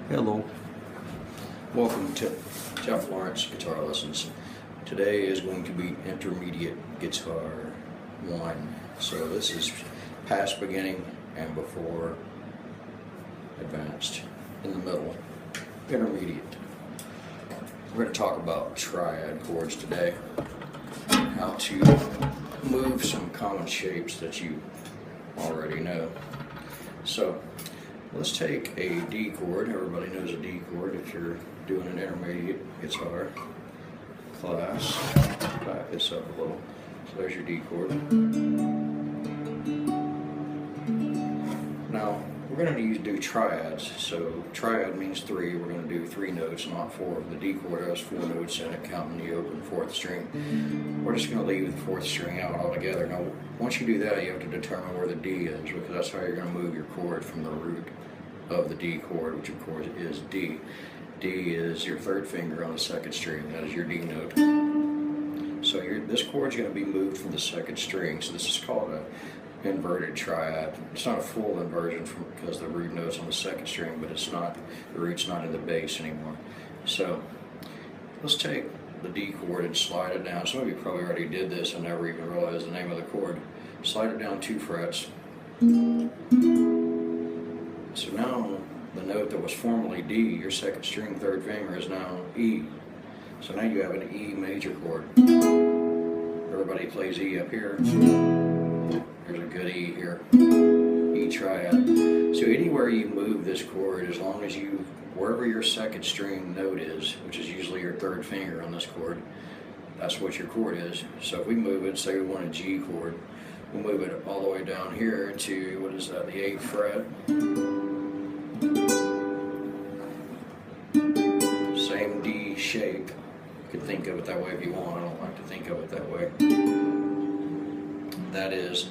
Hello. Welcome to Jeff Lawrence Guitar Lessons. Today is going to be intermediate guitar 1. So this is past beginning and before advanced. In the middle, intermediate. We're going to talk about triad chords today. How to move some common shapes that you already know. So let's take a D chord. Everybody knows a D chord if you're doing an intermediate guitar class. Back this up a little. So there's your D chord. Now we're going to do triads. So triad means 3. We're going to do 3 notes, not 4. The D chord has 4 notes in it, counting the open 4th string. We're just going to leave the 4th string out altogether. Now once you do that, you have to determine where the D is, because that's how you're going to move your chord from the root of the D chord, which of course is D. D is your 3rd finger on the 2nd string. That is your D note. So this chord is going to be moved from the 2nd string. So this is called a inverted triad. It's not a full inversion because the root note's on the 2nd string, but it's not, the root's not in the bass anymore. So let's take the D chord and slide it down. Some of you probably already did this and never even realized the name of the chord. Slide it down 2 frets. So now the note that was formerly D, your 2nd string 3rd finger, is now E. So now you have an E major chord. Everybody plays E up here. There's a good E here. E triad. So anywhere you move this chord, as long as you, wherever your 2nd string note is, which is usually your 3rd finger on this chord, that's what your chord is. So if we move it, say we want a G chord, we'll move it all the way down here to, what is that, the 8th fret. Same D shape. You can think of it that way if you want. I don't like to think of it that way. That is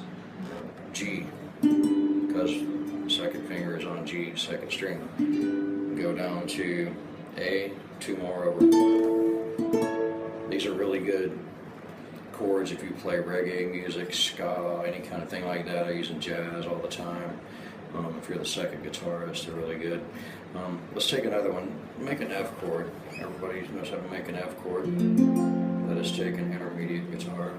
G, because 2nd finger is on G, 2nd string. Go down to A, 2 more over. These are really good chords if you play reggae music, ska, any kind of thing like that. I use in jazz all the time. If you're the 2nd guitarist, they're really good. Let's take another one. Make an F chord. Everybody knows how to make an F chord. Let us take an intermediate guitar.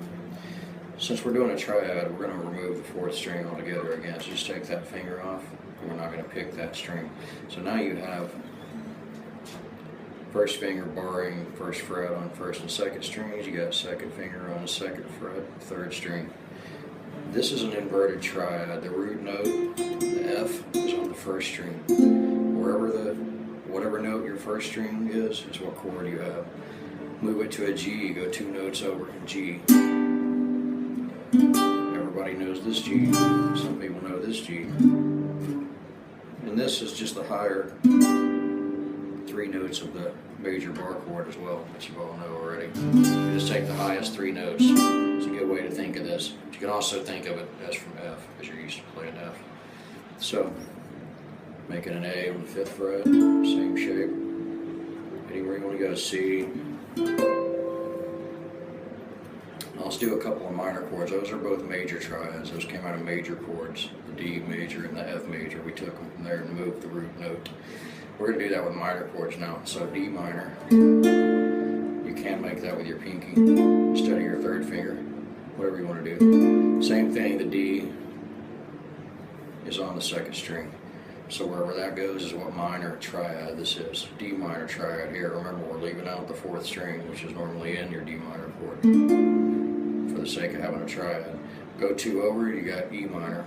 Since we're doing a triad, we're going to remove the 4th string altogether again. So just take that finger off, and we're not going to pick that string. So now you have 1st finger barring 1st fret on 1st and 2nd strings. You got 2nd finger on the 2nd fret, 3rd string. This is an inverted triad. The root note, the F, is on the 1st string. Whatever note your 1st string is what chord you have. Move it to a G, go 2 notes over, G. Everybody knows this G. Some people know this G. And this is just the higher 3 notes of the major bar chord as well, that you all know already. You just take the highest 3 notes. It's a good way to think of this. But you can also think of it as from F, because you're used to playing F. So, making an A on the 5th fret, same shape. Anywhere you want to go, C. Now let's do a couple of minor chords. Those are both major triads. Those came out of major chords, the D major and the F major. We took them from there and moved the root note. We're going to do that with minor chords now. So D minor, you can make that with your pinky instead of your 3rd finger, whatever you want to do. Same thing, the D is on the 2nd string. So wherever that goes is what minor triad this is. D minor triad here. Remember, we're leaving out the 4th string, which is normally in your D minor chord, for the sake of having a triad. Go 2 over, you got E minor,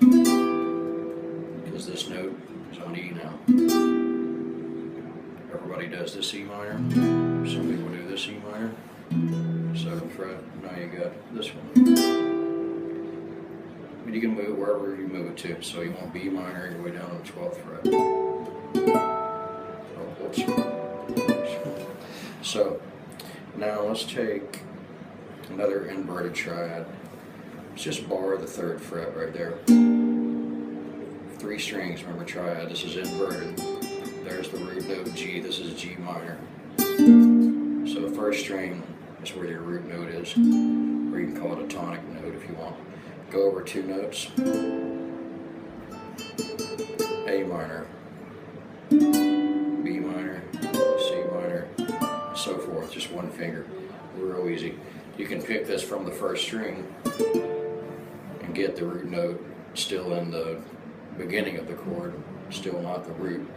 because this note is on E now. Everybody does this E minor. Some people do this E minor. 7th fret. Now you got this one. But you can move it wherever you move it to. So you want B minor, you're way down on the 12th fret. Oh, whoops. So now let's take another inverted triad. Let's just bar the 3rd fret right there. 3 strings, remember triad, this is inverted. There's the root note G, this is G minor. So the 1st string is where your root note is, or you can call it a tonic note if you want. Go over 2 notes. A minor, B minor. finger. Real easy. You can pick this from the first string and get the root note still in the beginning of the chord, still not the root.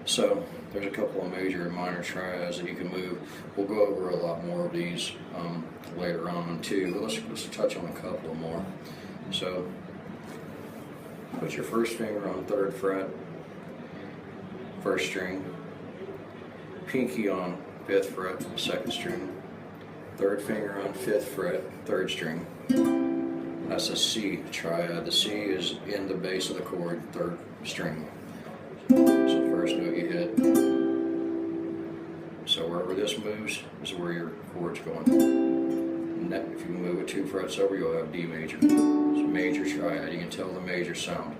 So there's a couple of major and minor triads that you can move. We'll go over a lot more of these later on too, but let's touch on a couple more. So put your first finger on 3rd fret, 1st string, pinky on 5th fret, 2nd string, 3rd finger on 5th fret, 3rd string. That's a C triad. The C is in the bass of the chord, 3rd string. So the first note you hit. So wherever this moves is where your chord's going. And that, if you move it 2 frets over, you'll have D major. It's a major triad. You can tell the major sound.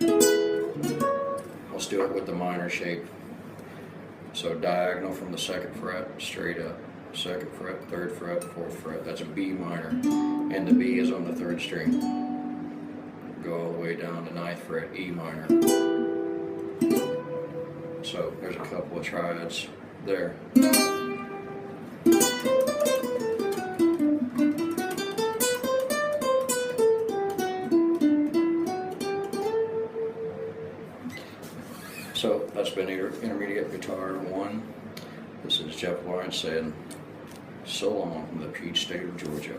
Let's do it with the minor shape. So diagonal from the 2nd fret, straight up. 2nd fret, 3rd fret, 4th fret. That's a B minor. And the B is on the 3rd string. Go all the way down to 9th fret, E minor. So there's a couple of triads there. So that's been Intermediate Guitar 1. This is Jeff Lawrence saying so long from the Peach State of Georgia.